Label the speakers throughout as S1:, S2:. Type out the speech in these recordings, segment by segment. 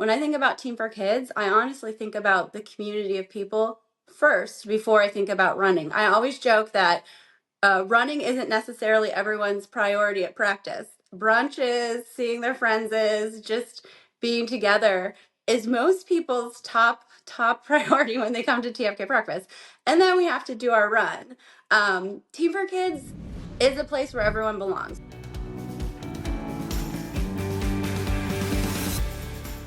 S1: when I think about Team for Kids, I honestly think about the community of people first before I think about running. I always joke that running isn't necessarily everyone's priority at practice. Brunches, seeing their friends is, just being together is most people's top priority when they come to TFK breakfast. And then we have to do our run. Team for Kids is a place where everyone belongs.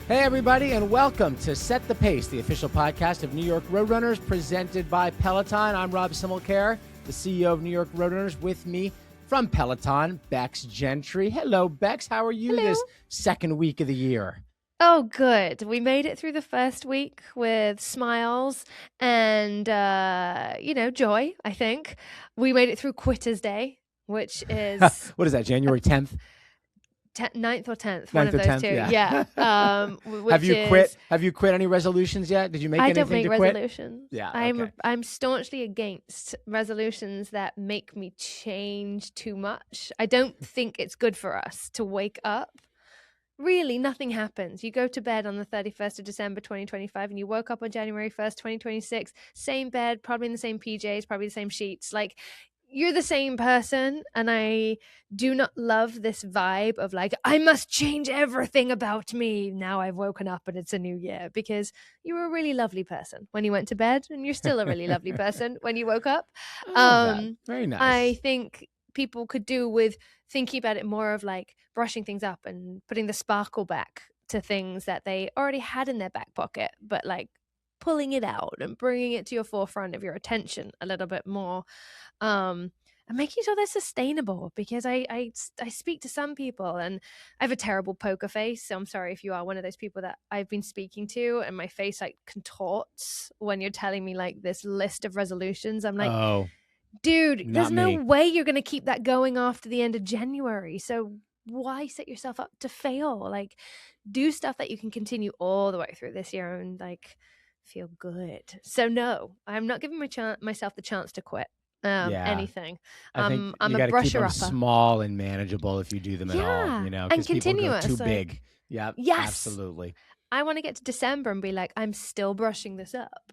S2: Hey everybody, and welcome to Set the Pace, the official podcast of New York Roadrunners, presented by Peloton. I'm Rob Simmelcare, the CEO of New York Roadrunners. With me from Peloton, Bex Gentry. Hello, Bex. How are you this second week of the year?
S3: Oh, good. We made it through the first week with smiles and, joy, I think. We made it through Quitters Day, which is...
S2: What is that, January 10th?
S3: 9th or 10th, one of those
S2: 10th,
S3: two.
S2: Yeah. Have you quit any resolutions yet? Did you make anything to quit?
S3: I don't make resolutions.
S2: Yeah,
S3: okay. I'm staunchly against resolutions that make me change too much. I don't think it's good for us to wake up. Really, nothing happens. You go to bed on the 31st of December, 2025, and you woke up on January 1st, 2026, same bed, probably in the same PJs, probably the same sheets. Like, you're the same person, and I do not love this vibe of like, I must change everything about me now I've woken up and it's a new year, because you were a really lovely person when you went to bed, and you're still a really lovely person when you woke up.
S2: Very nice.
S3: I think people could do with thinking about it more of like brushing things up and putting the sparkle back to things that they already had in their back pocket, but like pulling it out and bringing it to your forefront of your attention a little bit more, and making sure they're sustainable, because I speak to some people, and I have a terrible poker face, so I'm sorry if you are one of those people that I've been speaking to, and my face like contorts when you're telling me like this list of resolutions. I'm like, dude, there's no way you're going to keep that going after the end of January. So why set yourself up to fail? Like, do stuff that you can continue all the way through this year and like feel good. So no, I'm not giving myself the chance to quit anything.
S2: I think
S3: I'm
S2: you
S3: a
S2: got to keep them
S3: brusher-upper.
S2: small and manageable if you do them at all,
S3: and
S2: because
S3: continuous.
S2: People go too
S3: like,
S2: big. Yeah,
S3: yes,
S2: absolutely.
S3: I want to get to December and be like, I'm still brushing this up.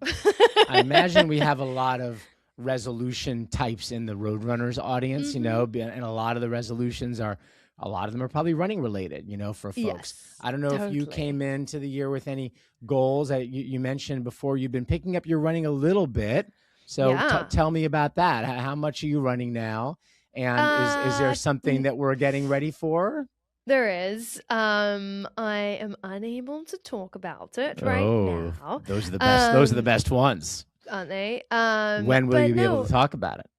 S2: I imagine we have a lot of resolution types in the Roadrunners audience, and a lot of the resolutions are probably running related, for folks.
S3: Yes,
S2: I don't know if you came into the year with any goals. You mentioned before you've been picking up your running a little bit. So tell me about that. How much are you running now? And is there something that we're getting ready for?
S3: There is. I am unable to talk about it right now.
S2: Those are the best. Those are the best ones,
S3: aren't they?
S2: When will you be able to talk about it?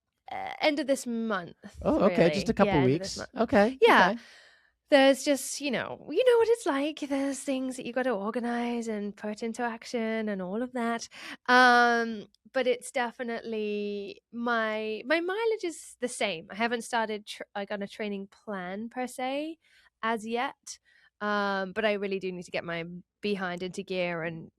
S3: End of this month.
S2: Oh, okay.
S3: Really.
S2: Just a couple weeks. Okay.
S3: Yeah.
S2: Okay.
S3: There's just, you know what it's like. There's things that you got to organize and put into action and all of that. But it's definitely my mileage is the same. I haven't started on a training plan per se as yet. But I really do need to get my behind into gear and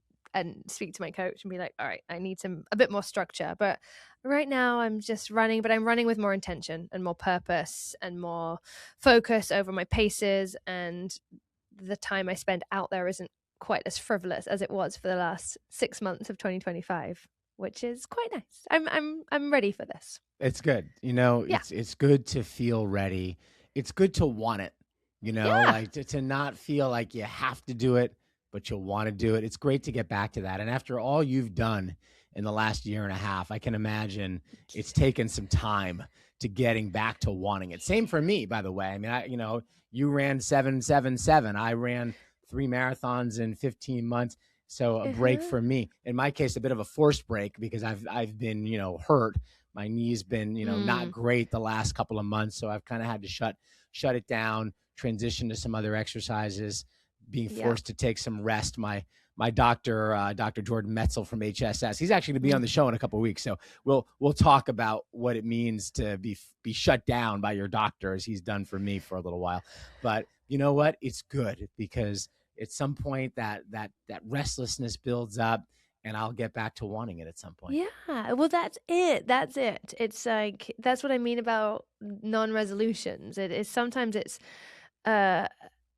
S3: speak to my coach and be like, all right, I need a bit more structure. But right now I'm just running, but I'm running with more intention and more purpose and more focus over my paces. And the time I spend out there isn't quite as frivolous as it was for the last 6 months of 2025, which is quite nice. I'm ready for this.
S2: It's good. It's good to feel ready. It's good to want it, like to not feel like you have to do it, but you'll want to do it. It's great to get back to that. And after all you've done in the last year and a half, I can imagine it's taken some time to getting back to wanting it. Same for me, by the way. I mean, you ran 777. I ran 3 marathons in 15 months. So a break for me, in my case, a bit of a forced break, because I've been, hurt. My knee's been, not great the last couple of months. So I've kind of had to shut it down, transition to some other exercises, being forced to take some rest. My doctor, Dr. Jordan Metzel from HSS, he's actually going to be on the show in a couple of weeks. So we'll talk about what it means to be shut down by your doctor, as he's done for me for a little while. But you know what? It's good, because at some point that restlessness builds up, and I'll get back to wanting it at some point.
S3: Yeah, well, that's it. It's like, that's what I mean about non-resolutions. It is sometimes it's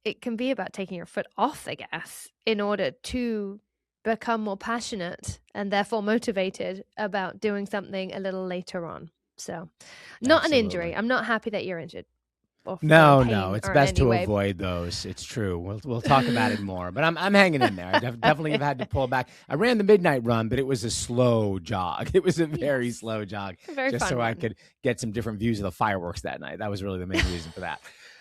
S3: it can be about taking your foot off the gas in order to become more passionate and therefore motivated about doing something a little later on. So not an injury. I'm not happy that you're injured.
S2: No, it's best to avoid those. It's true. We'll talk about it more, but I'm hanging in there. I definitely have had to pull back. I ran the midnight run, but it was a slow jog. It was a very slow jog, just so I could get some different views of the fireworks that night. That was really the main reason for that.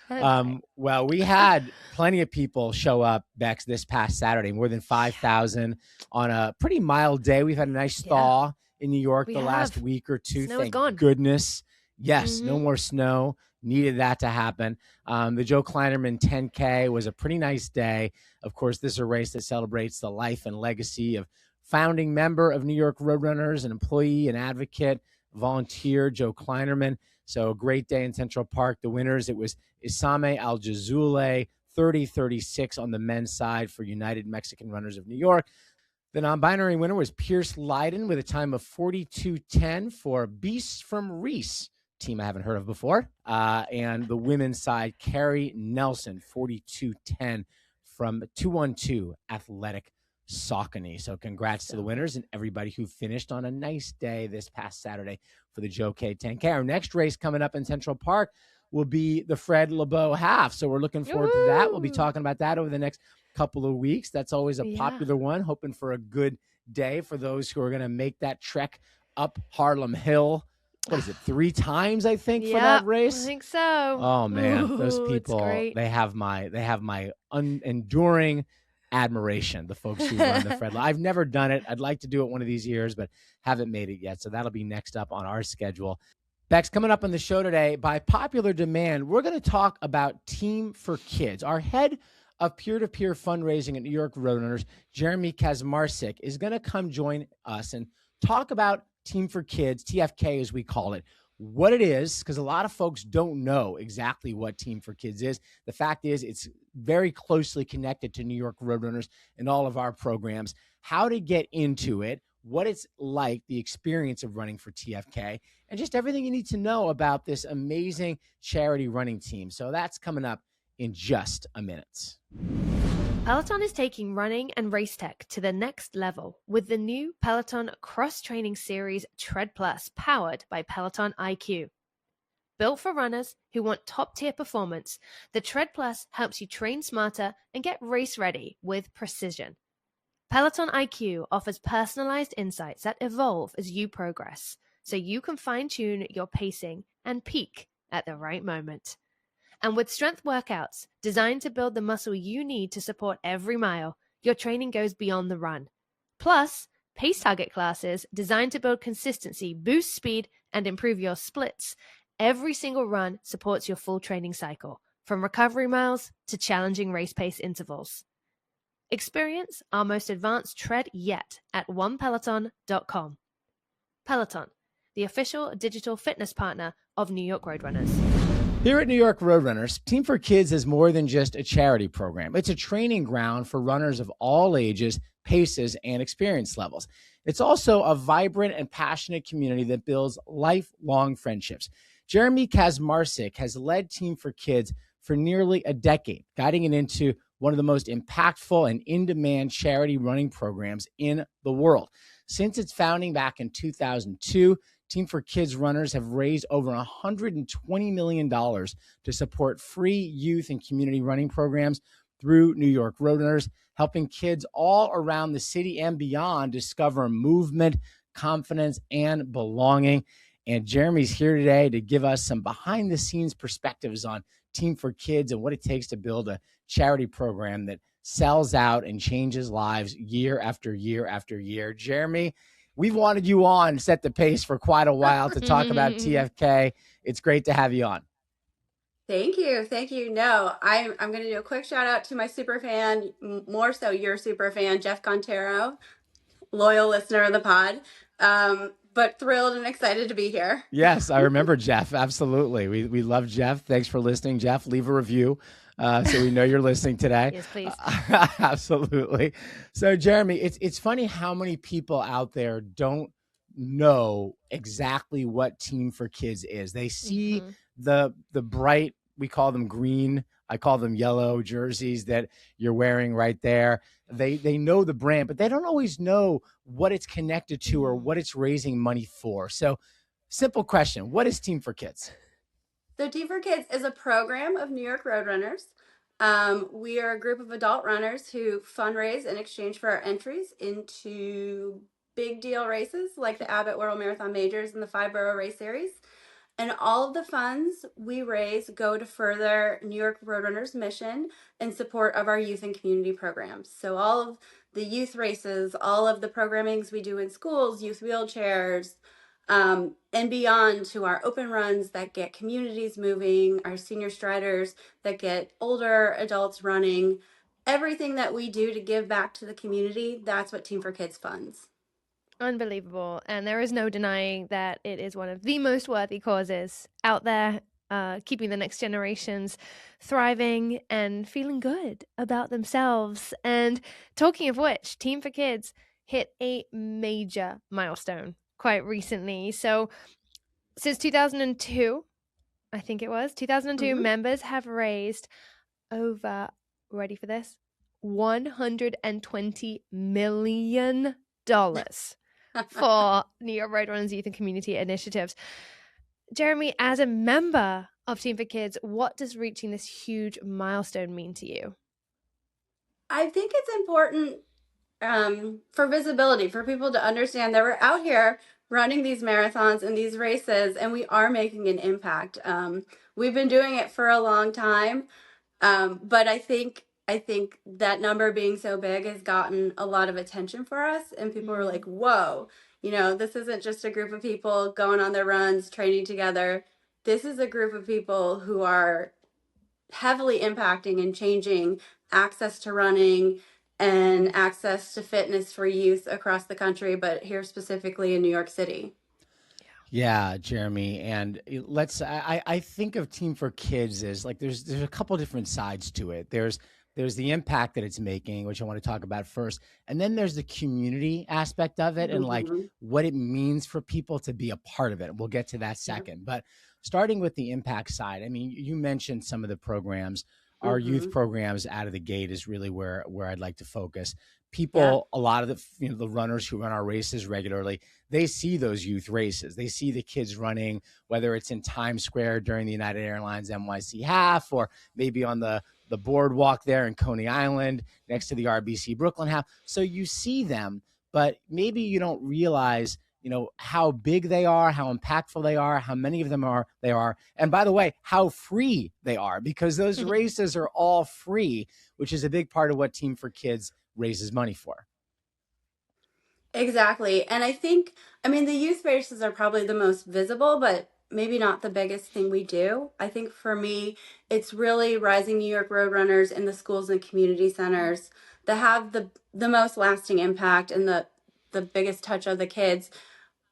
S2: Okay. Well, we had plenty of people show up, Bex, this past Saturday, more than 5,000 on a pretty mild day. We've had a nice thaw in New York last week or two.
S3: Snow is gone.
S2: Goodness. Yes, no more snow. Needed that to happen. The Joe Kleinerman 10K was a pretty nice day. Of course, this is a race that celebrates the life and legacy of founding member of New York Roadrunners, an employee, an advocate, volunteer, Joe Kleinerman. So a great day in Central Park. The winners, it was Isame Al-Jazule, 30-36 on the men's side for United Mexican Runners of New York. The non-binary winner was Pierce Leiden with a time of 42:10 for Beasts from Reese, team I haven't heard of before. And the women's side, Carrie Nelson, 42:10 from 212 Athletic Saucony. So congrats to the winners and everybody who finished on a nice day this past Saturday for the Joe K 10K. Our next race coming up in Central Park will be the Fred LeBeau Half. So we're looking forward to that. We'll be talking about that over the next couple of weeks. That's always a popular one, hoping for a good day for those who are going to make that trek up Harlem Hill. What is it, 3 times, I think, for that race?
S3: I think so.
S2: Oh, man, those people, they have my enduring admiration, the folks who run the Fred. I've never done it. I'd like to do it one of these years, but haven't made it yet. So that'll be next up on our schedule. Bex, coming up on the show today, by popular demand, we're going to talk about Team for Kids. Our head of peer-to-peer fundraising at New York Roadrunners, Jeremie Kasmarcak, is going to come join us and talk about Team for Kids, TFK as we call it, what it is, because a lot of folks don't know exactly what Team for Kids is. The fact is it's very closely connected to New York Roadrunners and all of our programs, how to get into it, what it's like, the experience of running for TFK, and just everything you need to know about this amazing charity running team. So that's coming up in just a minute.
S3: Peloton is taking running and race tech to the next level with the new Peloton cross-training series Tread Plus, powered by Peloton IQ. Built for runners who want top-tier performance, the Tread Plus helps you train smarter and get race-ready with precision. Peloton IQ offers personalized insights that evolve as you progress, so you can fine-tune your pacing and peak at the right moment. And with strength workouts designed to build the muscle you need to support every mile, your training goes beyond the run. Plus, pace target classes designed to build consistency, boost speed, and improve your splits. Every single run supports your full training cycle, from recovery miles to challenging race pace intervals. Experience our most advanced tread yet at onepeloton.com. Peloton, the official digital fitness partner of New York Roadrunners.
S2: Here at New York Roadrunners, Team for Kids is more than just a charity program. It's a training ground for runners of all ages, paces, and experience levels. It's also a vibrant and passionate community that builds lifelong friendships. Jeremie Kasmarcak has led Team for Kids for nearly a decade, guiding it into one of the most impactful and in-demand charity running programs in the world. Since its founding back in 2002, Team for Kids runners have raised over $120 million to support free youth and community running programs through New York Roadrunners, helping kids all around the city and beyond discover movement, confidence, and belonging. And Jeremie's here today to give us some behind-the-scenes perspectives on Team for Kids and what it takes to build a charity program that sells out and changes lives year after year after year. Jeremie, we've wanted you on, set the pace for quite a while to talk about TFK. It's great to have you on.
S1: Thank you. Thank you. No, I'm going to do a quick shout out to my super fan, more so your super fan, Jeff Contero, loyal listener of the pod, but thrilled and excited to be here.
S2: Yes, I remember Jeff. Absolutely. We love Jeff. Thanks for listening, Jeff. Leave a review so we know you're listening today.
S3: Yes, please.
S2: Absolutely. So, Jeremie, it's funny how many people out there don't know exactly what Team for Kids is. They see the bright, we call them green I call them yellow jerseys that you're wearing right there. They know the brand, but they don't always know what it's connected to or what it's raising money for. So simple question, what is Team for Kids?
S1: So Team for Kids is a program of New York Roadrunners. We are a group of adult runners who fundraise in exchange for our entries into big deal races like the Abbott World Marathon Majors and the 5-borough race series. And all of the funds we raise go to further New York Roadrunners' mission in support of our youth and community programs. So all of the youth races, all of the programmings we do in schools, youth wheelchairs, and beyond, to our open runs that get communities moving, our senior striders that get older adults running, everything that we do to give back to the community, that's what Team for Kids funds.
S3: Unbelievable. And there is no denying that it is one of the most worthy causes out there, keeping the next generations thriving and feeling good about themselves. And talking of which, Team for Kids hit a major milestone quite recently. So since 2002, I think it was 2002, members have raised over, ready for this, $120 million for New York Roadrunners Youth and Community Initiatives. Jeremie, as a member of Team for Kids, what does reaching this huge milestone mean to you?
S1: I think it's important for visibility, for people to understand that we're out here running these marathons and these races, and we are making an impact. We've been doing it for a long time, but I think that number being so big has gotten a lot of attention for us, and people are like, whoa, this isn't just a group of people going on their runs, training together. This is a group of people who are heavily impacting and changing access to running and access to fitness for youth across the country, but here specifically in New York City.
S2: Yeah, Jeremie. And I think of Team for Kids as like, there's a couple different sides to it. There's the impact that it's making, which I want to talk about first. And then there's the community aspect of it and like what it means for people to be a part of it. We'll get to that second. But starting with the impact side, I mean, you mentioned some of the programs. Our youth programs out of the gate is really where I'd like to focus. People, a lot of the runners who run our races regularly, they see those youth races. They see the kids running, whether it's in Times Square during the United Airlines NYC half, or maybe on the boardwalk there in Coney Island next to the RBC Brooklyn half. So you see them, but maybe you don't realize how big they are, how impactful they are, how many of them they are. And by the way, how free they are, because those races are all free, which is a big part of what Team for Kids raises money for.
S1: Exactly. And I think, the youth races are probably the most visible, but maybe not the biggest thing we do. I think for me, it's really Rising New York Roadrunners in the schools and community centers that have the most lasting impact and the biggest touch of the kids.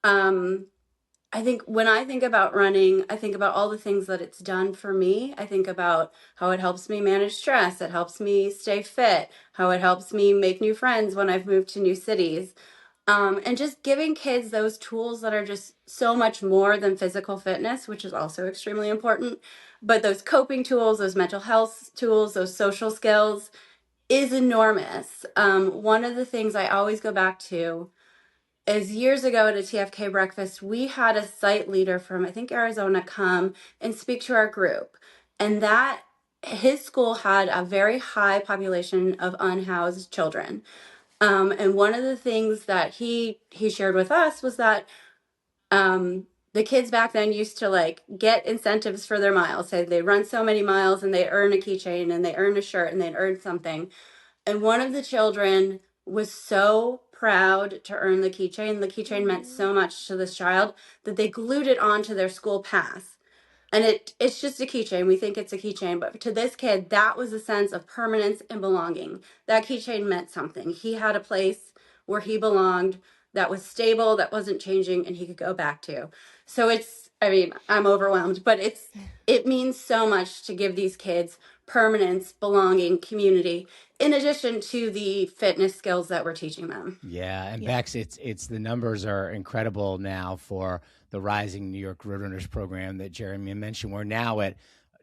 S1: I think when I think about running, I think about all the things that it's done for me. I think about how it helps me manage stress. It helps me stay fit, how it helps me make new friends when I've moved to new cities. And just giving kids those tools that are just so much more than physical fitness, which is also extremely important. But those coping tools, those mental health tools, those social skills is enormous. One of the things I always go back to is years ago at a TFK breakfast, we had a site leader from, I think, Arizona come and speak to our group. And that his school had a very high population of unhoused children. And one of the things that he shared with us was that the kids back then used to get incentives for their miles. So they run so many miles and they earn a keychain and they earn a shirt and they earn something. And one of the children was so proud to earn the keychain. The keychain meant so much to this child that they glued it onto their school pass. And it's just a keychain. We think it's a keychain, but to this kid, that was a sense of permanence and belonging. That keychain meant something. He had a place where he belonged that was stable, that wasn't changing, and he could go back to. So I'm overwhelmed, but it means so much to give these kids permanence, belonging, community, in addition to the fitness skills that we're teaching them.
S2: Yeah, and Bex, it's the numbers are incredible now for the Rising New York Roadrunners program that Jeremie mentioned. We're now at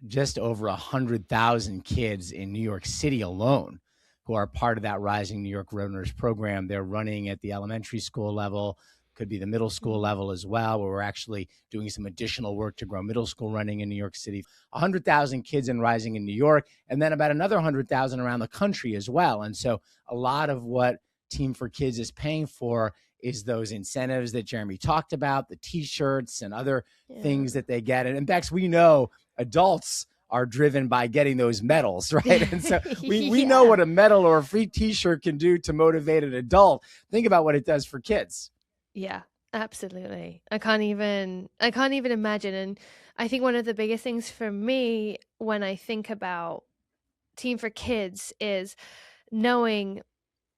S2: just over 100,000 kids in New York City alone who are part of that Rising New York Runners program. They're running at the elementary school level, could be the middle school level as well, where we're actually doing some additional work to grow middle school running in New York City. 100,000 kids in Rising in New York, and then about another 100,000 around the country as well. And so a lot of what Team for Kids is paying for is those incentives that Jeremie talked about, the T-shirts and other things that they get. And Bex, we know adults are driven by getting those medals, right? And so we know what a medal or a free T-shirt can do to motivate an adult. Think about what it does for kids.
S3: Yeah, absolutely. I can't even imagine. And I think one of the biggest things for me when I think about Team for Kids is knowing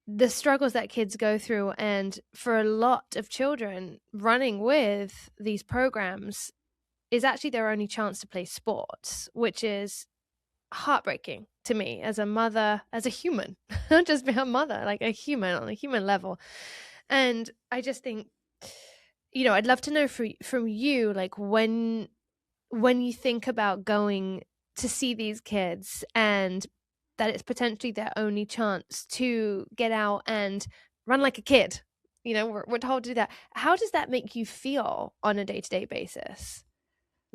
S3: the struggles that kids go through. And for a lot of children, running with these programs is actually their only chance to play sports, which is heartbreaking to me as a mother, as a human, not just being a mother, like a human on a human level. And I just think, I'd love to know from you, like when you think about going to see these kids and that it's potentially their only chance to get out and run like a kid. We're told to do that. How does that make you feel on a day-to-day basis?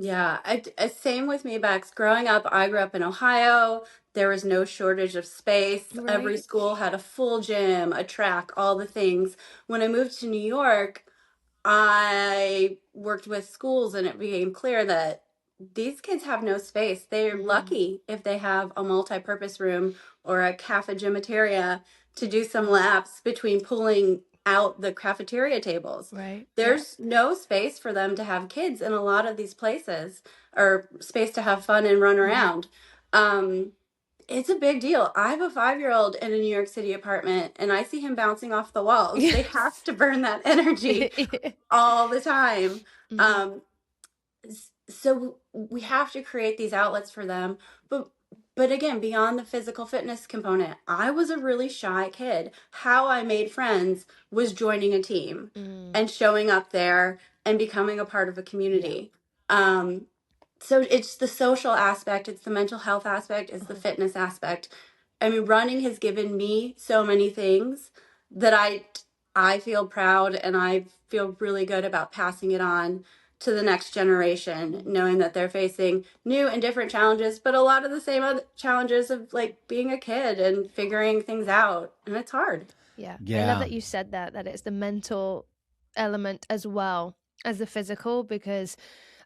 S1: Yeah, same with me, Bex. Growing up, I grew up in Ohio. There was no shortage of space. Every
S3: Right.
S1: school had a full gym, a track, all the things. When I moved to New York, I worked with schools and it became clear that these kids have no space. They're lucky if they have a multi-purpose room or a cafeteria to do some laps between pulling out the cafeteria tables.
S3: Right.
S1: There's no space for them to have kids in a lot of these places, or space to have fun and run around. It's a big deal. I have a 5-year-old in a New York City apartment and I see him bouncing off the walls. Yes. They have to burn that energy all the time. So we have to create these outlets for them. But again, beyond the physical fitness component, I was a really shy kid. How I made friends was joining a team and showing up there and becoming a part of a community. So it's the social aspect, it's the mental health aspect, it's the fitness aspect. I mean, running has given me so many things that I feel proud and I feel really good about passing it on to the next generation, knowing that they're facing new and different challenges, but a lot of the same other challenges of like being a kid and figuring things out. And it's hard.
S3: Yeah. I love that you said that it's the mental element as well as the physical, because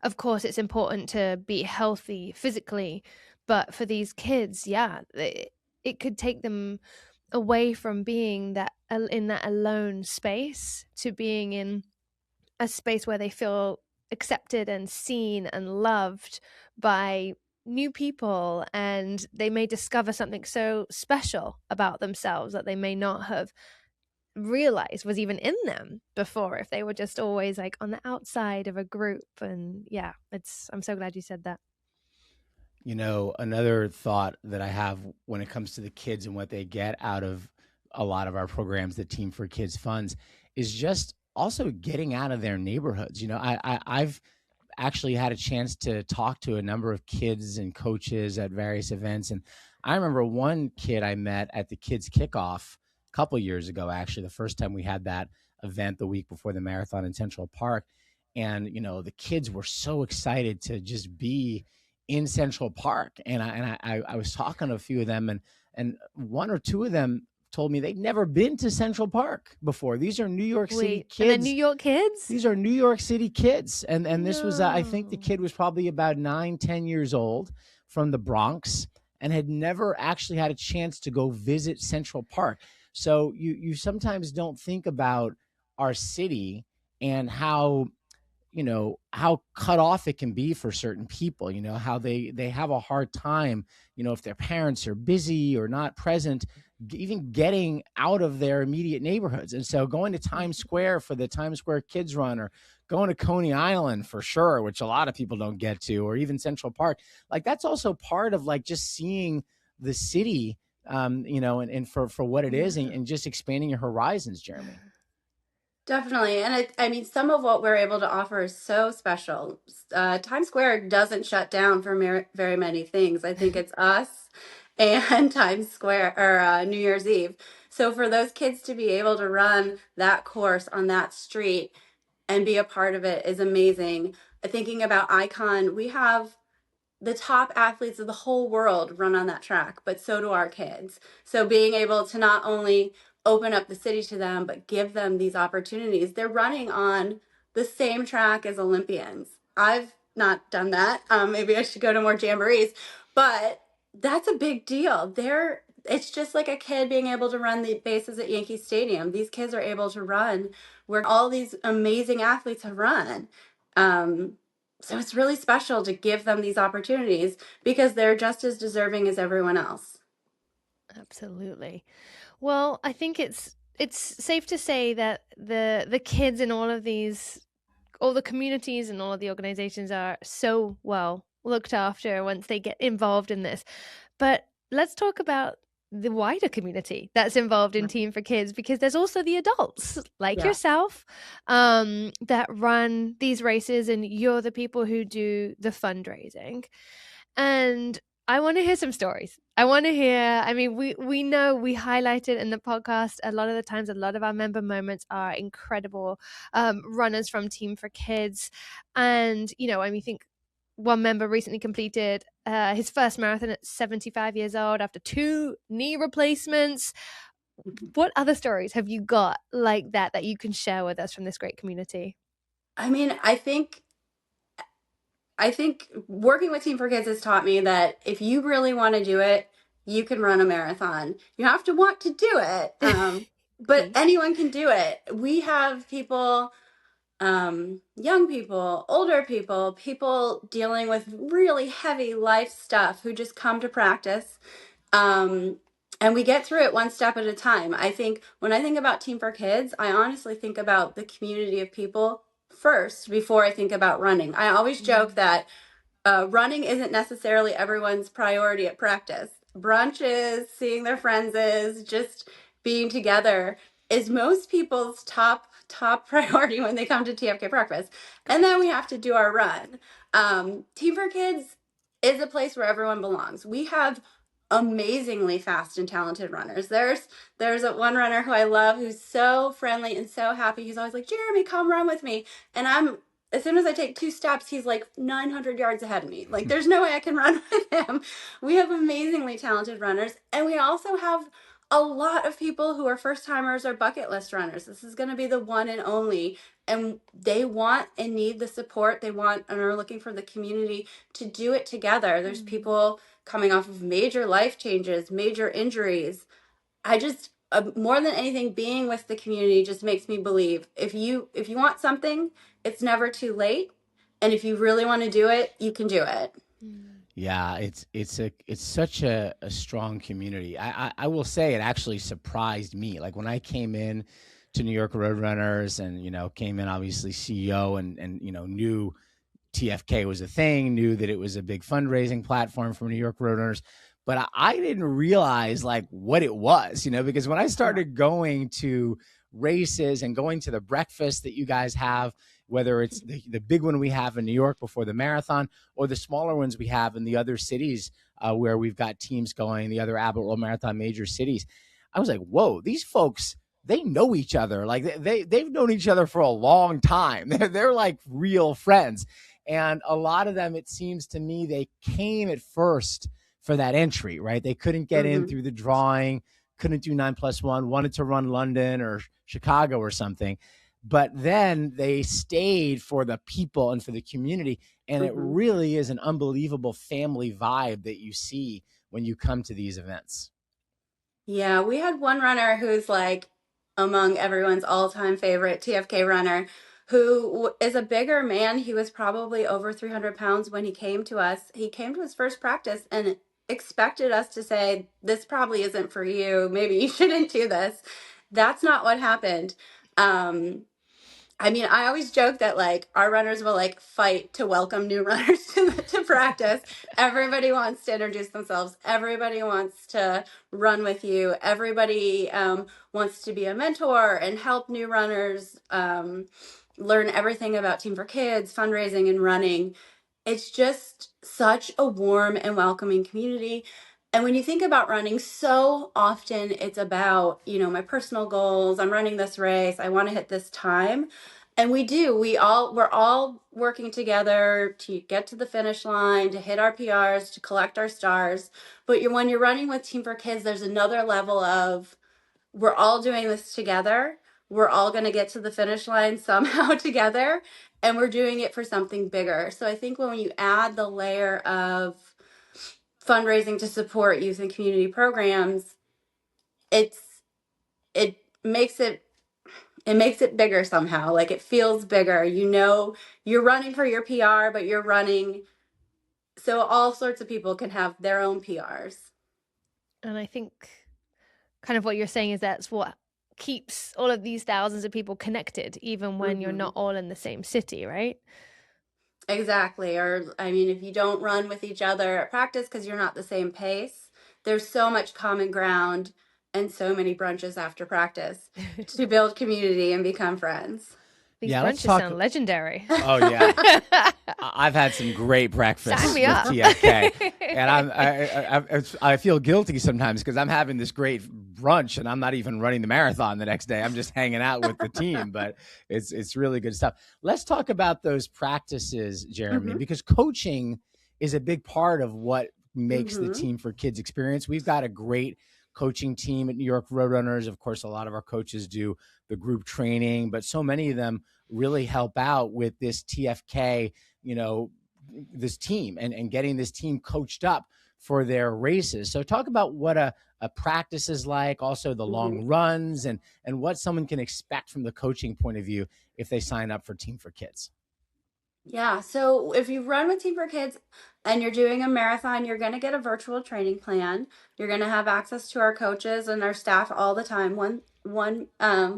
S3: of course it's important to be healthy physically, but for these kids, it could take them away from being that in that alone space to being in a space where they feel accepted and seen and loved by new people, and they may discover something so special about themselves that they may not have realized was even in them before if they were just always like on the outside of a group. And I'm so glad you said that.
S2: Another thought that I have when it comes to the kids and what they get out of a lot of our programs that Team for Kids funds is just also getting out of their neighborhoods. I've actually had a chance to talk to a number of kids and coaches at various events. And I remember one kid I met at the kids kickoff a couple of years ago, actually, the first time we had that event the week before the marathon in Central Park. And, the kids were so excited to just be in Central Park. And I was talking to a few of them, and one or two of them told me they'd never been to Central Park before. These are New York City kids.
S3: And they're New York kids?
S2: These are New York City kids. And this was, I think the kid was probably about 9-10 years old from the Bronx and had never actually had a chance to go visit Central Park. So you sometimes don't think about our city and how cut off it can be for certain people, how they have a hard time, if their parents are busy or not present, even getting out of their immediate neighborhoods. And so going to Times Square for the Times Square Kids Run, or going to Coney Island for sure, which a lot of people don't get to, or even Central Park, like that's also part of like just seeing the city, and for what it is, and just expanding your horizons, Jeremie.
S1: Definitely. And I mean, some of what we're able to offer is so special. Times Square doesn't shut down for very many things. I think it's us and Times Square or New Year's Eve. So for those kids to be able to run that course on that street and be a part of it is amazing. Thinking about Icon, we have the top athletes of the whole world run on that track, but so do our kids. So being able to not only open up the city to them, but give them these opportunities. They're running on the same track as Olympians. I've not done that. Maybe I should go to more jamborees, but that's a big deal. It's just like a kid being able to run the bases at Yankee Stadium. These kids are able to run where all these amazing athletes have run. So it's really special to give them these opportunities because they're just as deserving as everyone else.
S3: Absolutely. Well, I think it's safe to say that the kids in all the communities and all of the organizations are so well looked after once they get involved in this. But let's talk about the wider community that's involved in Team for Kids, because there's also the adults like yourself that run these races, and you're the people who do the fundraising. And I want to hear some stories. I want to hear, I mean, we know we highlighted in the podcast a lot of the times, a lot of our member moments are incredible runners from Team for Kids. And, you know, I mean, think one member recently completed his first marathon at 75 years old after 2 knee replacements. What other stories have you got like that you can share with us from this great community?
S1: I mean, I think working with Team for Kids has taught me that if you really want to do it, you can run a marathon. You have to want to do it, but anyone can do it. We have people, young people, older people, people dealing with really heavy life stuff who just come to practice. And we get through it one step at a time. I think when I think about Team for Kids, I honestly think about the community of people first before I think about running. I always joke that running isn't necessarily everyone's priority at practice. Brunches, seeing their friends is just being together is most people's top priority when they come to TFK breakfast. And then we have to do our run. Team for Kids is a place where everyone belongs. We have amazingly fast and talented runners. There's one runner who I love who's so friendly and so happy. He's always like, Jeremie, come run with me. And as soon as I take 2 steps, he's like 900 yards ahead of me. Like, there's no way I can run with him. We have amazingly talented runners. And we also have a lot of people who are first timers or bucket list runners. This is going to be the one and only. And they want and need the support. They want and are looking for the community to do it together. There's people coming off of major life changes, major injuries. I just, more than anything, being with the community just makes me believe if you want something, it's never too late, and if you really want to do it, you can do it.
S2: Yeah, it's such a strong community. I will say it actually surprised me. Like when I came in to New York Roadrunners and, you know, came in obviously CEO and you know, knew TFK was a thing, knew that it was a big fundraising platform for New York Roadrunners, but I didn't realize like what it was, you know, because when I started going to races and going to the breakfast that you guys have, whether it's the big one we have in New York before the marathon or the smaller ones we have in the other cities where we've got teams going, the other Abbott World Marathon major cities, I was like, whoa, these folks, they know each other. Like they've known each other for a long time. They're like real friends. And a lot of them, it seems to me, they came at first for that entry, right? They couldn't get in through the drawing, couldn't do 9+1, wanted to run London or Chicago or something. But then they stayed for the people and for the community. And it really is an unbelievable family vibe that you see when you come to these events.
S1: Yeah, we had one runner who's like among everyone's all-time favorite TFK runner who is a bigger man. He was probably over 300 pounds when he came to us. He came to his first practice and expected us to say, this probably isn't for you. Maybe you shouldn't do this. That's not what happened. I mean, I always joke that like our runners will like fight to welcome new runners to practice. Everybody wants to introduce themselves. Everybody wants to run with you. Everybody wants to be a mentor and help new runners learn everything about Team for Kids, fundraising, and running. It's just such a warm and welcoming community. And when you think about running, so often it's about, my personal goals. I'm running this race. I want to hit this time. And we do. We're all working together to get to the finish line, to hit our PRs, to collect our stars. But when you're running with Team for Kids, there's another level of we're all doing this together. We're all going to get to the finish line somehow together, and we're doing it for something bigger. So I think when you add the layer of fundraising to support youth and community programs, it makes it bigger somehow. Like it feels bigger. You're running for your PR, but you're running so all sorts of people can have their own PRs.
S3: And I think kind of what you're saying is that's what keeps all of these thousands of people connected, even when you're not all in the same city, right?
S1: Exactly. Or, I mean, if you don't run with each other at practice because you're not the same pace, there's so much common ground and so many brunches after practice to build community and become friends.
S3: These brunches sound legendary.
S2: Oh, yeah. I've had some great breakfasts with TFK. And I feel guilty sometimes because I'm having this great brunch and I'm not even running the marathon the next day. I'm just hanging out with the team, but it's really good stuff. Let's talk about those practices, Jeremie, because coaching is a big part of what makes the Team for Kids experience. We've got a great coaching team at New York Roadrunners. Of course, a lot of our coaches do the group training, but so many of them really help out with this TFK, this team and getting this team coached up for their races. So talk about what a practice is like, also the long runs and what someone can expect from the coaching point of view if they sign up for Team for Kids.
S1: Yeah. So if you run with Team for Kids and you're doing a marathon, you're going to get a virtual training plan. You're going to have access to our coaches and our staff all the time. One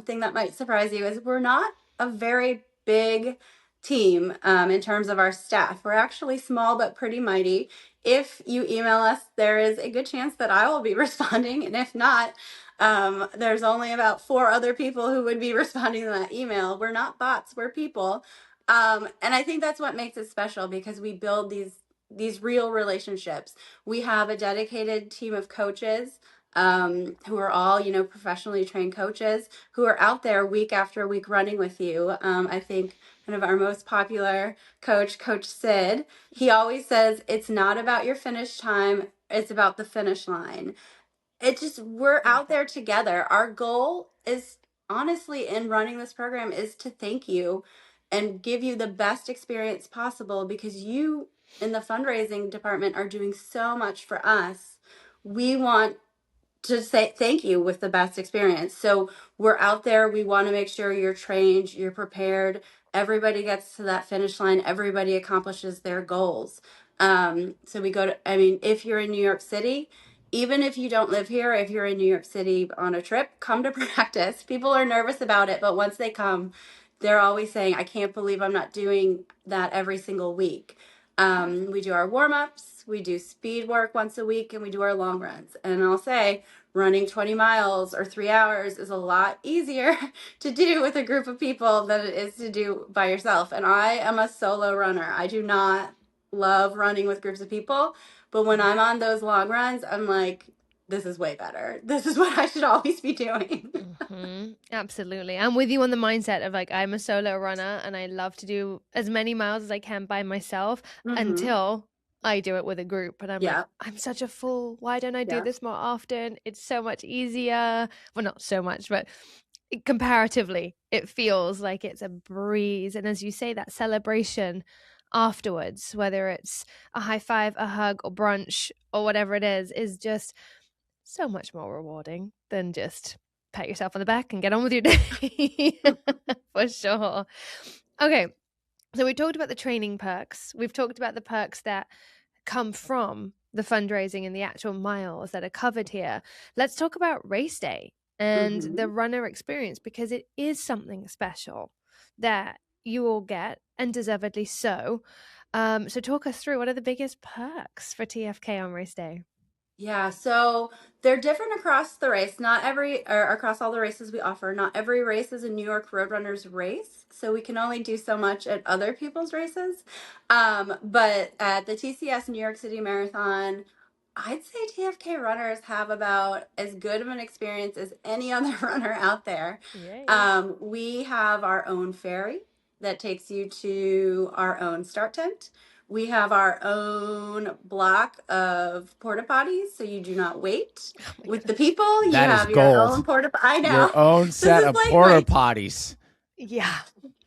S1: thing that might surprise you is we're not a very big team in terms of our staff. We're actually small but pretty mighty. If you email us, there is a good chance that I will be responding. And if not, there's only about 4 other people who would be responding to that email. We're not bots, we're people. And I think that's what makes it special because we build these real relationships. We have a dedicated team of coaches who are all, professionally trained coaches who are out there week after week running with you. I think kind of our most popular coach, Coach Sid, he always says, it's not about your finish time, it's about the finish line. We're out there together. Our goal is honestly in running this program is to thank you and give you the best experience possible because you in the fundraising department are doing so much for us. We want to say thank you with the best experience. So we're out there. We want to make sure you're trained, you're prepared. Everybody gets to that finish line. Everybody accomplishes their goals. So we if you're in New York City, even if you don't live here, if you're in New York City on a trip, come to practice. People are nervous about it, but once they come, they're always saying, I can't believe I'm not doing that every single week. We do our warm-ups, we do speed work once a week, and we do our long runs. And I'll say running 20 miles or 3 hours is a lot easier to do with a group of people than it is to do by yourself. And I am a solo runner. I do not love running with groups of people, but when I'm on those long runs, I'm like, this is way better. This is what I should always be doing.
S3: Absolutely. I'm with you on the mindset of like, I'm a solo runner and I love to do as many miles as I can by myself until I do it with a group. And I'm like, I'm such a fool. Why don't I do this more often? It's so much easier. Well, not so much, but comparatively, it feels like it's a breeze. And as you say, that celebration afterwards, whether it's a high five, a hug, or brunch, or whatever it is just so much more rewarding than just pat yourself on the back and get on with your day. For sure. Okay. So we talked about the training perks. We've talked about the perks that come from the fundraising and the actual miles that are covered here. Let's talk about race day and the runner experience because it is something special that you all get, and deservedly so. So talk us through, what are the biggest perks for TFK on race day?
S1: Yeah, so they're different across the race. Not every, or across all the races we offer, not every race is a New York Roadrunners race. So we can only do so much at other people's races. But at the TCS New York City Marathon, I'd say TFK runners have about as good of an experience as any other runner out there.
S3: Yay.
S1: We have our own ferry that takes you to our own start tent. We have our own block of porta potties, so you do not wait with the people. You
S2: That is
S1: have your own
S2: gold.
S1: porta. I know.
S2: Your own
S1: This
S2: set
S1: is
S2: of
S1: like
S2: porta
S1: my
S2: potties.
S3: Yeah.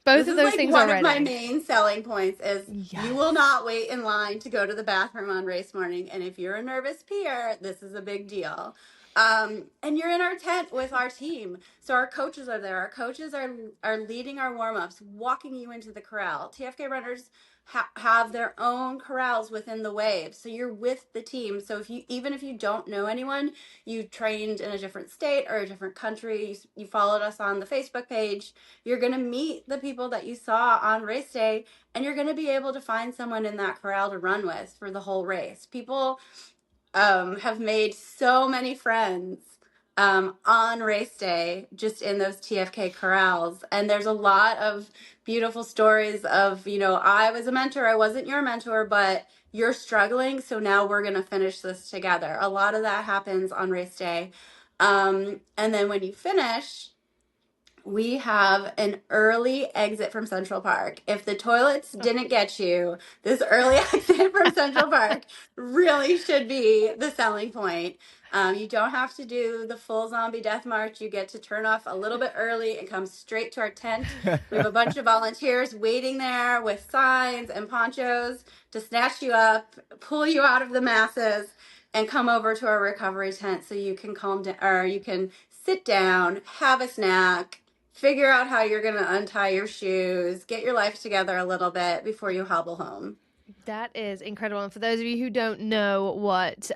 S3: Both
S1: this
S3: of
S1: is
S3: those
S1: like
S3: things
S1: one
S3: already.
S1: of my main selling points is
S3: Yes.
S1: you will not wait in line to go to the bathroom on race morning. And if you're a nervous peer, this is a big deal. And you're in our tent with our team. So our coaches are there. Our coaches are leading our warm-ups, walking you into the corral. TFK runners have their own corrals within the waves. So you're with the team. So even if you don't know anyone, you trained in a different state or a different country, you followed us on the Facebook page, you're going to meet the people that you saw on race day, and you're going to be able to find someone in that corral to run with for the whole race. People have made so many friends on race day just in those TFK corrals. And there's a lot of beautiful stories of, I was a mentor, I wasn't your mentor, but you're struggling, so now we're going to finish this together. A lot of that happens on race day. And then when you finish, we have an early exit from Central Park. If the toilets didn't get you, this early exit from Central Park really should be the selling point. You don't have to do the full zombie death march. You get to turn off a little bit early and come straight to our tent. We have a bunch of volunteers waiting there with signs and ponchos to snatch you up, pull you out of the masses, and come over to our recovery tent so you can calm down, or you can sit down, have a snack, figure out how you're going to untie your shoes, get your life together a little bit before you hobble home.
S3: That is incredible. And for those of you who don't know what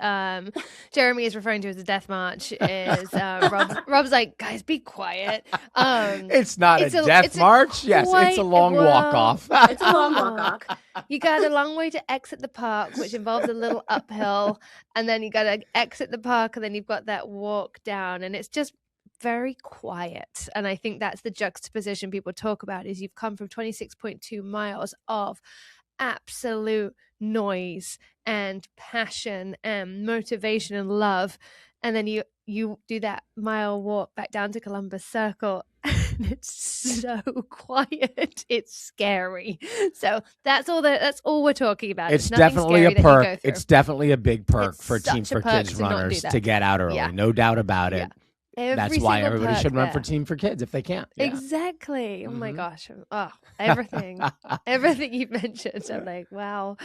S3: Jeremie is referring to as a death march, is Rob's like, guys, be quiet.
S2: It's not a death march. Yes, it's a long walk off.
S1: It's a long walk off.
S3: You got a long way to exit the park, which involves a little uphill, and then you got to exit the park, and then you've got that walk down, and it's just very quiet. And I think that's the juxtaposition people talk about, is you've come from 26.2 miles of absolute noise and passion and motivation and love, and then you do that mile walk back down to Columbus Circle, and it's so quiet, it's scary. So that's all we're talking about.
S2: It's definitely a perk. It's definitely a big perk for Team for Kids runners to get out early. No doubt about it. That's why everybody should run for Team for Kids if they can.
S3: Exactly. Oh my gosh. Oh, everything you've mentioned. I'm like, wow.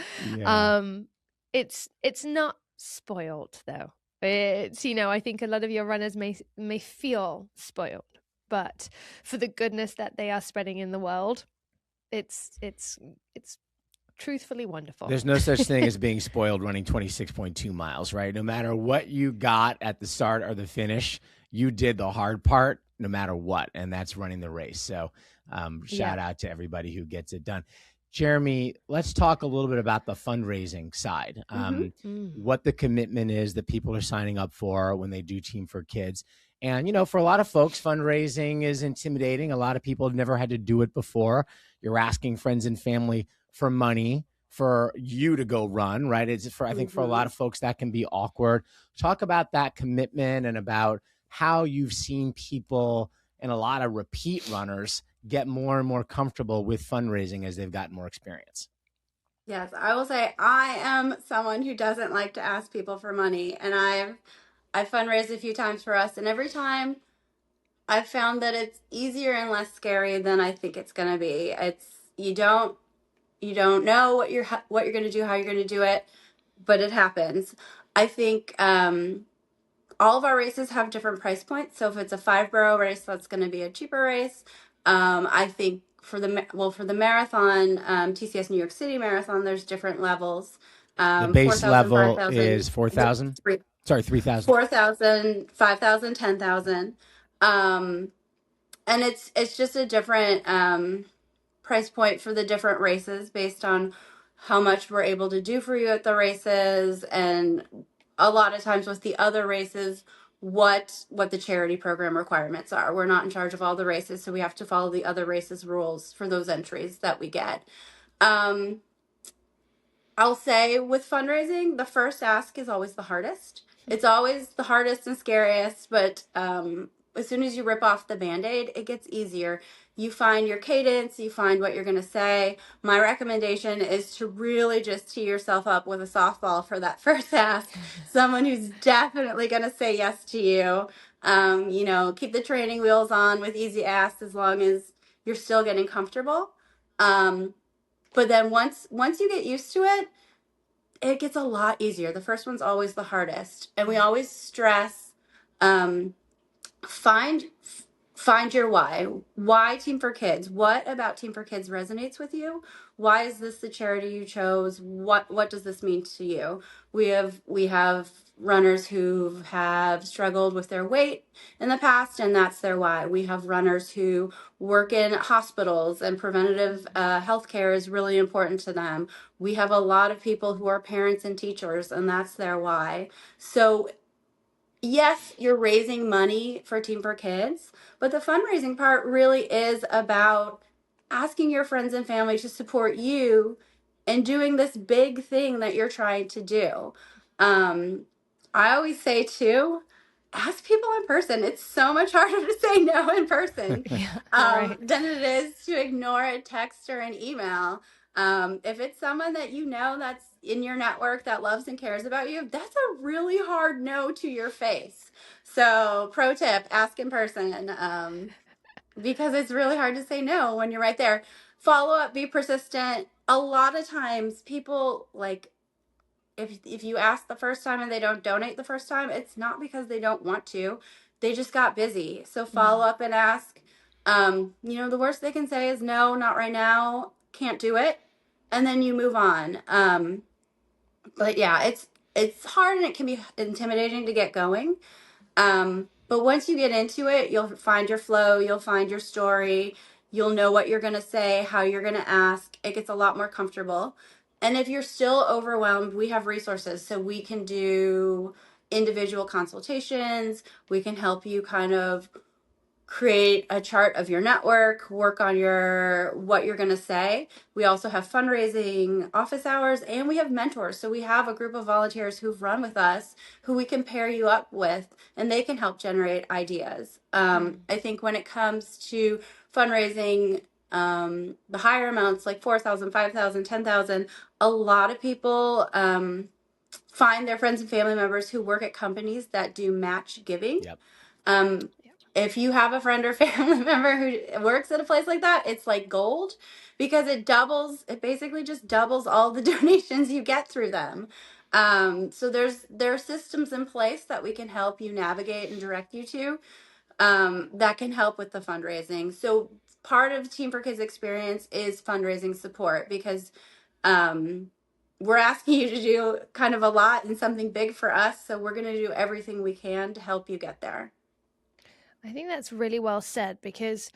S3: It's not spoiled though. It's, I think a lot of your runners may feel spoiled, but for the goodness that they are spreading in the world, it's truthfully wonderful.
S2: There's no such thing as being spoiled running 26.2 miles, right? No matter what you got at the start or the finish, you did the hard part no matter what, and that's running the race. So shout out to everybody who gets it done. Jeremie, let's talk a little bit about the fundraising side, what the commitment is that people are signing up for when they do Team for Kids. And, for a lot of folks, fundraising is intimidating. A lot of people have never had to do it before. You're asking friends and family for money for you to go run, right? I think for a lot of folks that can be awkward. Talk about that commitment and about how you've seen people and a lot of repeat runners get more and more comfortable with fundraising as they've gotten more experience.
S1: Yes, I will say I am someone who doesn't like to ask people for money, and I've fundraised a few times for us, and every time I've found that it's easier and less scary than I think it's going to be. You don't know what you're going to do, how you're going to do it, but it happens. I think all of our races have different price points. So if it's a 5-borough race, that's going to be a cheaper race. I think for the marathon, TCS New York City Marathon, there's different levels.
S2: The base 4, level 5, is 4,000. Sorry, 3,000.
S1: 4,000, 5,000, 10,000. And it's just a different price point for the different races based on how much we're able to do for you at the races, and a lot of times with the other races, what the charity program requirements are. We're not in charge of all the races, so we have to follow the other races rules for those entries that we get. I'll say with fundraising, the first ask is always the hardest. It's always the hardest and scariest, but as soon as you rip off the Band-Aid, it gets easier. You find your cadence, you find what you're going to say. My recommendation is to really just tee yourself up with a softball for that first ask. Someone who's definitely going to say yes to you. Keep the training wheels on with easy asks as long as you're still getting comfortable. But then once you get used to it, it gets a lot easier. The first one's always the hardest. And we always stress, find your why. Why Team for Kids? What about Team for Kids resonates with you? Why is this the charity you chose? What does this mean to you? We have runners who have struggled with their weight in the past, and that's their why. We have runners who work in hospitals, and preventative health care is really important to them. We have a lot of people who are parents and teachers, and that's their why. So yes, you're raising money for Team for Kids, but the fundraising part really is about asking your friends and family to support you and doing this big thing that you're trying to do. I always say too, ask people in person. It's so much harder to say no in person than it is to ignore a text or an email. If it's someone that you know that's in your network that loves and cares about you, that's a really hard no to your face. So pro tip, ask in person, because it's really hard to say no when you're right there. Follow up, be persistent. A lot of times people, like, if you ask the first time and they don't donate the first time, it's not because they don't want to. They just got busy. So follow up and ask. The worst they can say is no, not right now, can't do it. And then you move on. But yeah, it's hard and it can be intimidating to get going. But once you get into it, you'll find your flow, you'll find your story, you'll know what you're going to say, how you're going to ask. It gets a lot more comfortable. And if you're still overwhelmed, we have resources. So we can do individual consultations. We can help you kind of create a chart of your network, work on what you're going to say. We also have fundraising office hours, and we have mentors. So we have a group of volunteers who've run with us who we can pair you up with, and they can help generate ideas. I think when it comes to fundraising, the higher amounts like 4,000, 5,000, 10,000, a lot of people find their friends and family members who work at companies that do match giving.
S2: Yep.
S1: If you have a friend or family member who works at a place like that, it's like gold, because it basically just doubles all the donations you get through them. So there are systems in place that we can help you navigate and direct you to, that can help with the fundraising. So part of Team for Kids experience is fundraising support, because we're asking you to do kind of a lot and something big for us. So we're going to do everything we can to help you get there.
S3: I think that's really well said, because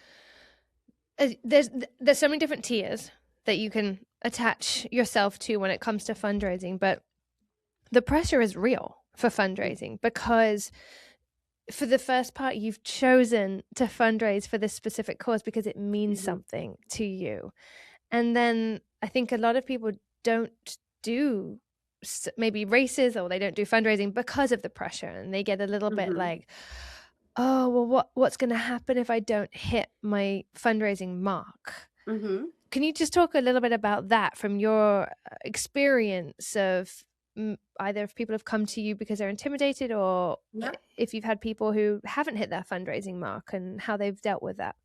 S3: there's so many different tiers that you can attach yourself to when it comes to fundraising, but the pressure is real for fundraising, because for the first part, you've chosen to fundraise for this specific cause because it means something to you. And then I think a lot of people don't do maybe races, or they don't do fundraising because of the pressure, and they get a little bit like, oh, well, what's going to happen if I don't hit my fundraising mark? Can you just talk a little bit about that from your experience of either if people have come to you because they're intimidated, or if you've had people who haven't hit their fundraising mark and how they've dealt with that?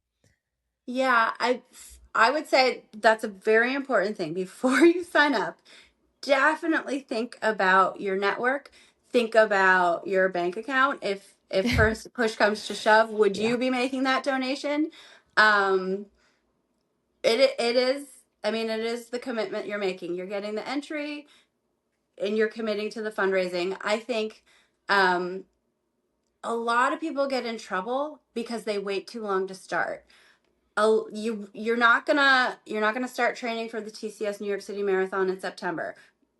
S1: Yeah, I would say that's a very important thing. Before you sign up, definitely think about your network. Think about your bank account. If push comes to shove, would you be making that donation? It is. I mean, it is the commitment you're making. You're getting the entry, and you're committing to the fundraising. I think a lot of people get in trouble because they wait too long to start. you're not gonna start training for the TCS New York City Marathon in September.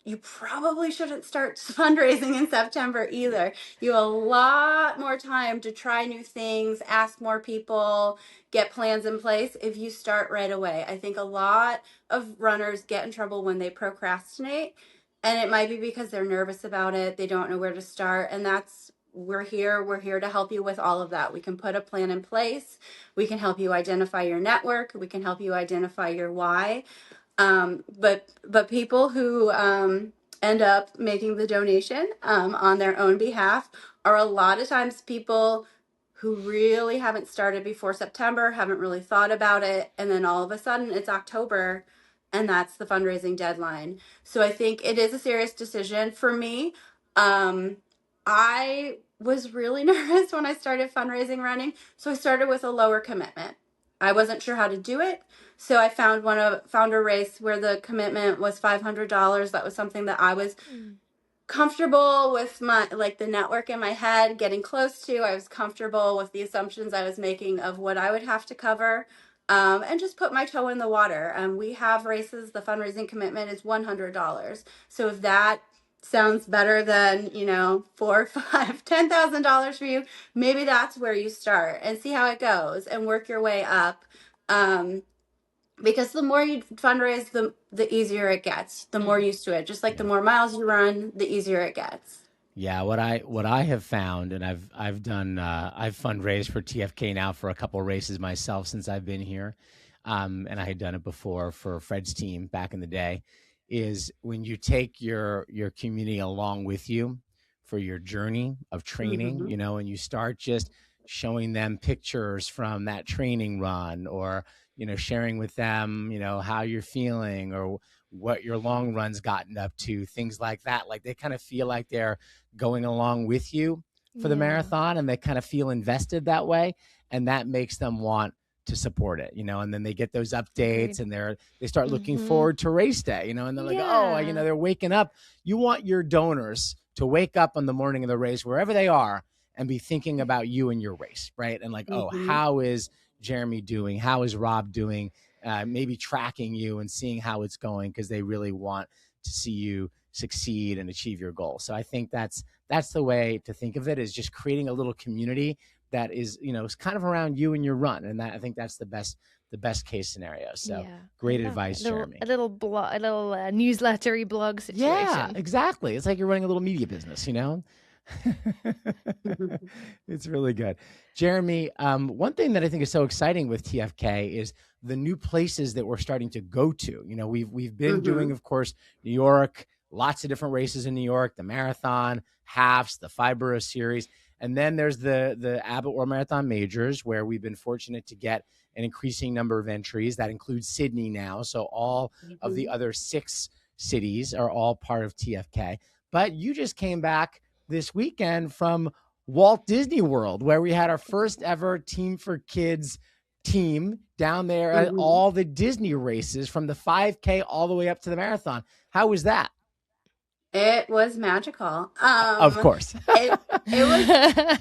S1: You probably shouldn't start fundraising in September either. You have a lot more time to try new things, ask more people, get plans in place if you start right away. I think a lot of runners get in trouble when they procrastinate, and it might be because they're nervous about it. They don't know where to start, and we're here to help you with all of that. We can put a plan in place. We can help you identify your network. We can help you identify your why. But people who end up making the donation on their own behalf are a lot of times people who really haven't started before September, haven't really thought about it, and then all of a sudden it's October, and that's the fundraising deadline. So I think it is a serious decision for me. I was really nervous when I started fundraising running, so I started with a lower commitment. I wasn't sure how to do it. So I found a race where the commitment was $500. That was something that I was comfortable with, the network in my head getting close to. I was comfortable with the assumptions I was making of what I would have to cover, and just put my toe in the water. We have races, the fundraising commitment is $100. So if that sounds better than, $4, $5, $10,000 for you, maybe that's where you start and see how it goes and work your way up. Because the more you fundraise, the easier it gets, the more used to it. Just like the more miles you run, the easier it gets.
S2: Yeah, what I have found, and I've fundraised for TFK now for a couple of races myself since I've been here, and I had done it before for Fred's team back in the day, is when you take your community along with you for your journey of training, and you start just showing them pictures from that training run, or sharing with them, how you're feeling or what your long run's gotten up to, things like that. Like they kind of feel like they're going along with you for the marathon, and they kind of feel invested that way. And that makes them want to support it, and then they get those updates and they start looking forward to race day, and they're like, oh, they're waking up. You want your donors to wake up on the morning of the race, wherever they are, and be thinking about you and your race, right? And like, oh, how is Jeremie doing? How is Rob doing? Maybe tracking you and seeing how it's going, because they really want to see you succeed and achieve your goal. So I think that's the way to think of it, is just creating a little community that is, is kind of around you and your run. And I think that's the best case scenario. So great advice, Jeremie.
S3: A little newslettery blog situation.
S2: Yeah, exactly. It's like you're running a little media business, It's really good. Jeremie, one thing that I think is so exciting with TFK is the new places that we're starting to go to. We've been doing, of course, New York, lots of different races in New York, the marathon, halves, the 5-borough series. And then there's the Abbott World Marathon Majors, where we've been fortunate to get an increasing number of entries. That includes Sydney now. So all of the other 6 cities are all part of TFK. But you just came back this weekend from Walt Disney World, where we had our first ever Team for Kids team down there at all the Disney races, from the 5K all the way up to the marathon. How was that?
S1: It was magical.
S2: Of course.
S1: It was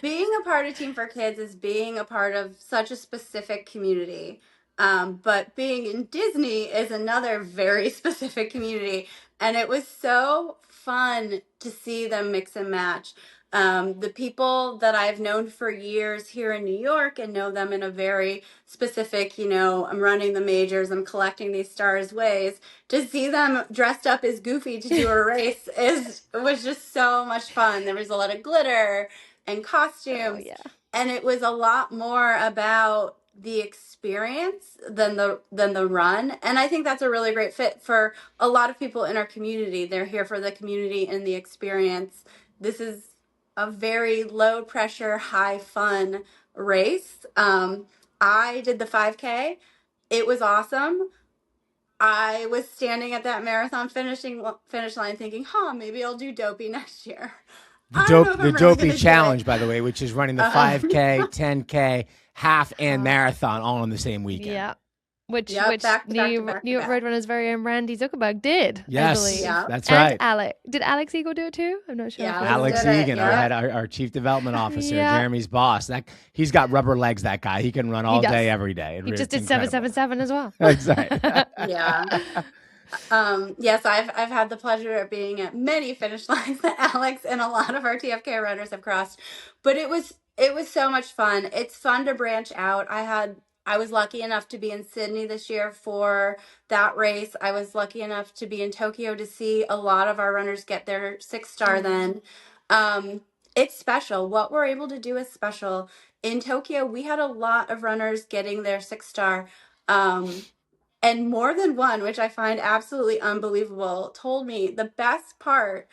S1: being a part of Team for Kids is being a part of such a specific community. But being in Disney is another very specific community. And it was so fun to see them mix and match. The people that I've known for years here in New York and know them in a very specific, I'm running the majors, I'm collecting these stars ways, to see them dressed up as Goofy to do a race was just so much fun. There was a lot of glitter and costumes, and it was a lot more about the experience than the run. And I think that's a really great fit for a lot of people in our community. They're here for the community and the experience. This is a very low pressure, high fun race. I did the 5K. It was awesome. I was standing at that marathon finish line thinking, maybe I'll do Dopey next year.
S2: The Dopey challenge, by the way, which is running the 5K, 10K, half, and marathon all in the same weekend.
S3: Yeah. which
S1: back to
S3: New York
S1: back.
S3: Roadrunner's very own Randy Zuckerberg did.
S2: Yes,
S3: I believe.
S1: Yeah.
S2: that's
S3: And
S2: right.
S3: Alex. Did Alex Eagle do it too? I'm not sure.
S1: Yeah,
S2: Alex
S1: did it,
S2: Egan,
S1: yeah.
S2: our chief development officer,
S3: Yeah.
S2: Jeremie's boss. He's got rubber legs. That guy, he can run all day, every day.
S3: He just did
S2: incredible.
S3: 777 as well.
S2: Exactly.
S1: Yeah. Yes, I've had the pleasure of being at many finish lines that Alex and a lot of our TFK runners have crossed, but it was so much fun. It's fun to branch out. I was lucky enough to be in Sydney this year for that race. I was lucky enough to be in Tokyo to see a lot of our runners get their 6-star then. It's special. What we're able to do is special. In Tokyo, we had a lot of runners getting their 6-star. And more than one, which I find absolutely unbelievable, told me the best part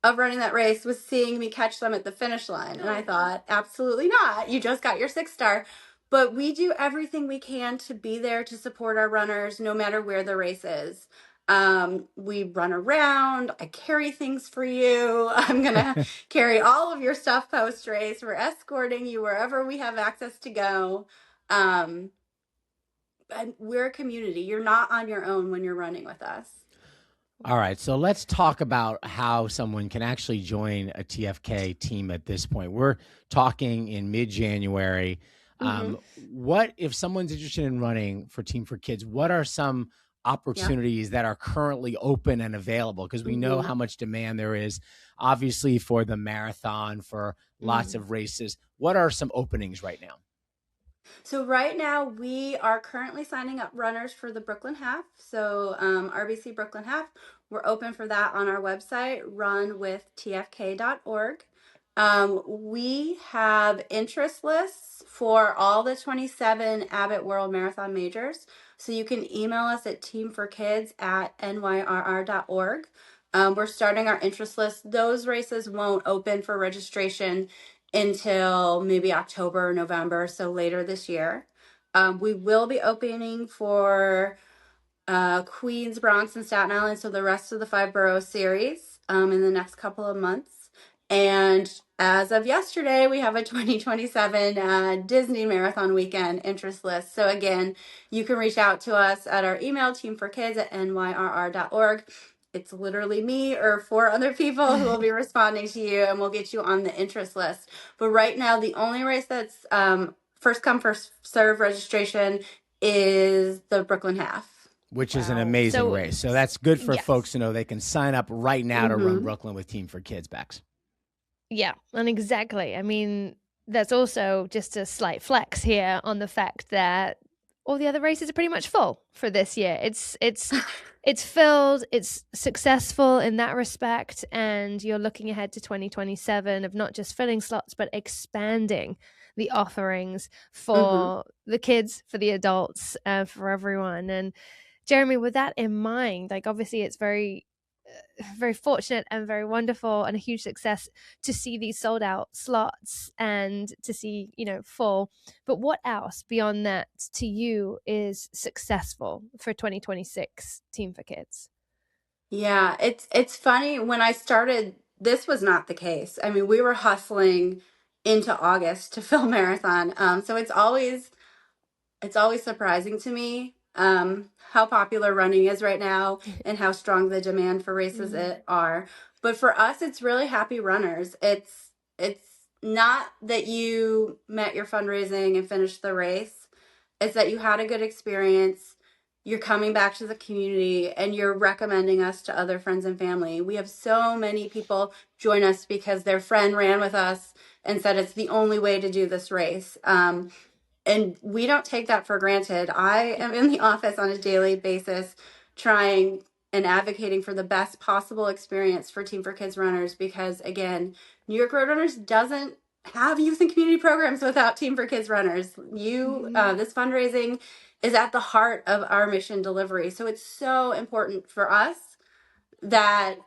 S1: of running that race was seeing me catch them at the finish line. And I thought, absolutely not. You just got your 6-star. But we do everything we can to be there to support our runners, no matter where the race is. We run around. I carry things for you. I'm going to carry all of your stuff post-race. We're escorting you wherever we have access to go. And we're a community. You're not on your own when you're running with us.
S2: All right, so let's talk about how someone can actually join a TFK team at this point. We're talking in mid-January. What if someone's interested in running for Team for Kids? What are some opportunities that are currently open and available? Because we know how much demand there is, obviously, for the marathon, for lots of races. What are some openings right now?
S1: So right now we are currently signing up runners for the Brooklyn Half. So RBC Brooklyn Half, we're open for that on our website, runwithtfk.org. We have interest lists for all the 27 Abbott World Marathon majors. So you can email us at teamforkids@nyrr.org. We're starting our interest list. Those races won't open for registration until maybe October or November, so later this year. We will be opening for Queens, Bronx, and Staten Island, so the rest of the 5-borough series in the next couple of months. And as of yesterday, we have a 2027 Disney Marathon Weekend interest list. So again, you can reach out to us at our email, teamforkids@nyrr.org. It's literally me or 4 other people who will be responding to you, and we'll get you on the interest list. But right now, the only race that's first come, first serve registration is the Brooklyn Half.
S2: Which is an amazing race. So that's good for folks to know they can sign up right now to run Brooklyn with Team for Kids, Bex. Yeah,
S3: and exactly. I mean, that's also just a slight flex here on the fact that all the other races are pretty much full for this year. It's filled, it's successful in that respect, and you're looking ahead to 2027 of not just filling slots, but expanding the offerings for the kids, for the adults, for everyone. And Jeremie, with that in mind, like obviously it's very fortunate and very wonderful and a huge success to see these sold out slots and to see, full. But what else beyond that to you is successful for 2026 Team for Kids?
S1: Yeah, it's funny. When I started, this was not the case. I mean, we were hustling into August to fill marathon. So it's always surprising to me how popular running is right now and how strong the demand for races are. But for us, it's really happy runners. It's not that you met your fundraising and finished the race. It's that you had a good experience. You're coming back to the community and you're recommending us to other friends and family. We have so many people join us because their friend ran with us and said it's the only way to do this race. And we don't take that for granted. I am in the office on a daily basis trying and advocating for the best possible experience for Team for Kids runners because, again, New York Roadrunners doesn't have youth and community programs without Team for Kids runners. This fundraising is at the heart of our mission delivery. So it's so important for us that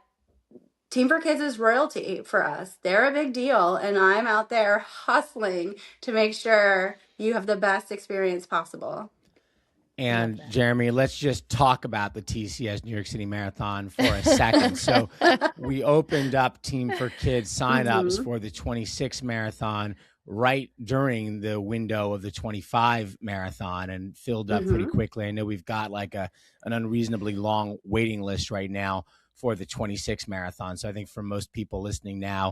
S1: Team for Kids is royalty for us. They're a big deal, and I'm out there hustling to make sure you have the best experience possible.
S2: And Jeremie, let's just talk about the TCS New York City Marathon for a second. So we opened up Team for Kids signups for the 26 marathon. right during the window of the 25 marathon and filled up pretty quickly. I know we've got like an unreasonably long waiting list right now for the 26 marathon. So I think for most people listening now,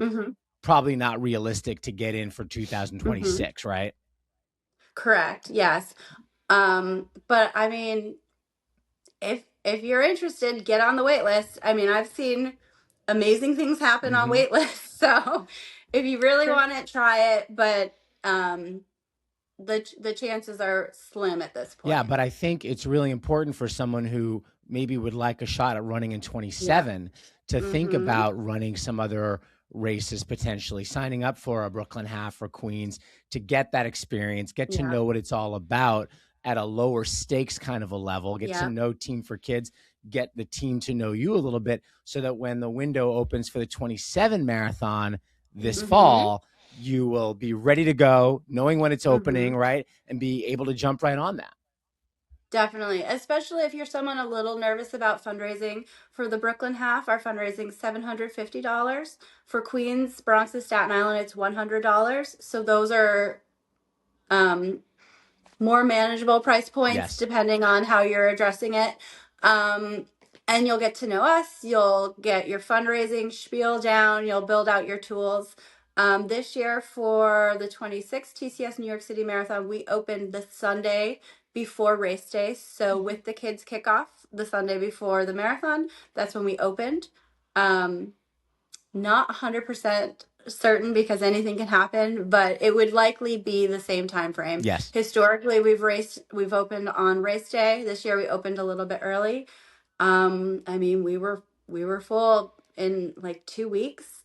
S2: probably not realistic to get in for 2026, right?
S1: Correct. Yes. But I mean, if you're interested, get on the wait list. I mean, I've seen amazing things happen on wait lists. So if you really want it, try it. But the chances are slim at this point.
S2: Yeah, but I think it's really important for someone who maybe would like a shot at running in 27 to think about running some other races, potentially signing up for a Brooklyn Half or Queens to get that experience, get to know what it's all about at a lower stakes kind of a level, get to know Team for Kids, get the team to know you a little bit, so that when the window opens for the 27 marathon this fall, you will be ready to go, knowing when it's opening, right? And be able to jump right on that.
S1: Definitely, especially if you're someone a little nervous about fundraising. For the Brooklyn Half, our fundraising is $750. For Queens, Bronx, and Staten Island, it's $100. So those are more manageable price points depending on how you're addressing it. And you'll get to know us. You'll get your fundraising spiel down. You'll build out your tools. This year for the 26th TCS New York City Marathon, we opened the Sunday before race day. So with the kids kickoff, the Sunday before the marathon, that's when we opened. Not 100% certain because anything can happen, but it would likely be the same time frame.
S2: Yes.
S1: Historically, we've opened on race day. This year we opened a little bit early. I mean, we were full in like 2 weeks.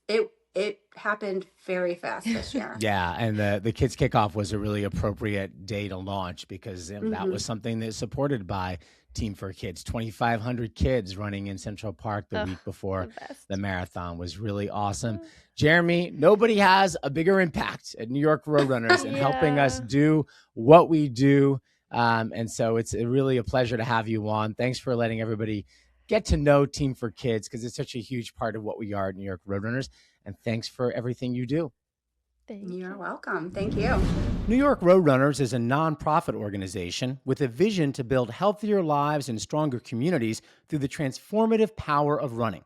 S1: It happened very fast this year.
S2: Yeah, and the kids kickoff was a really appropriate day to launch because that was something that's supported by Team for Kids. 2,500 kids running in Central Park the week before the marathon was really awesome. Jeremie, nobody has a bigger impact at New York Roadrunners in helping us do what we do. And so it's really a pleasure to have you on. Thanks for letting everybody get to know Team for Kids because it's such a huge part of what we are at New York Roadrunners. And thanks for everything you do.
S1: You're welcome. Thank you.
S2: New York Roadrunners is a nonprofit organization with a vision to build healthier lives and stronger communities through the transformative power of running.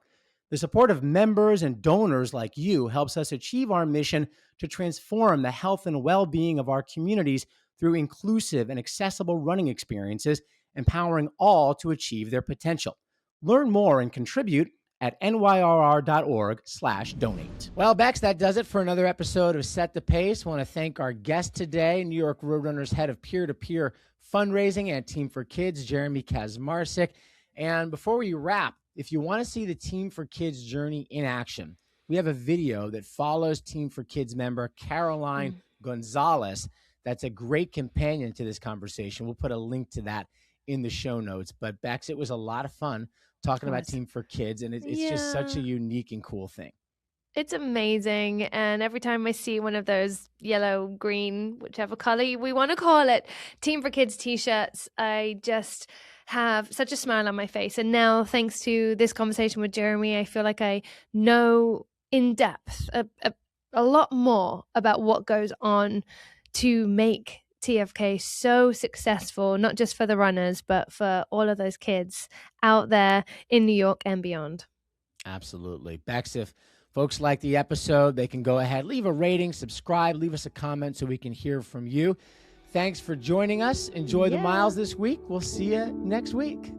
S2: The support of members and donors like you helps us achieve our mission to transform the health and well-being of our communities through inclusive and accessible running experiences, empowering all to achieve their potential. Learn more and contribute at nyrr.org/donate. Well, Bex, that does it for another episode of Set the Pace. I want to thank our guest today, New York Roadrunners head of peer-to-peer fundraising and Team for Kids, Jeremie Kasmarcak. And before we wrap, if you want to see the Team for Kids journey in action, we have a video that follows Team for Kids member Caroline Gonzalez. That's a great companion to this conversation. We'll put a link to that in the show notes. But Bex, it was a lot of fun talking about Team for Kids, and it's just such a unique and cool thing.
S3: It's amazing. And every time I see one of those yellow, green, whichever color we want to call it, Team for Kids t-shirts, I just have such a smile on my face. And now, thanks to this conversation with Jeremie, I feel like I know in depth a lot more about what goes on to make TFK so successful, not just for the runners, but for all of those kids out there in New York and beyond.
S2: Absolutely. Bex, if folks like the episode, they can go ahead, leave a rating, subscribe, leave us a comment so we can hear from you. Thanks for joining us. Enjoy the miles this week. We'll see you next week.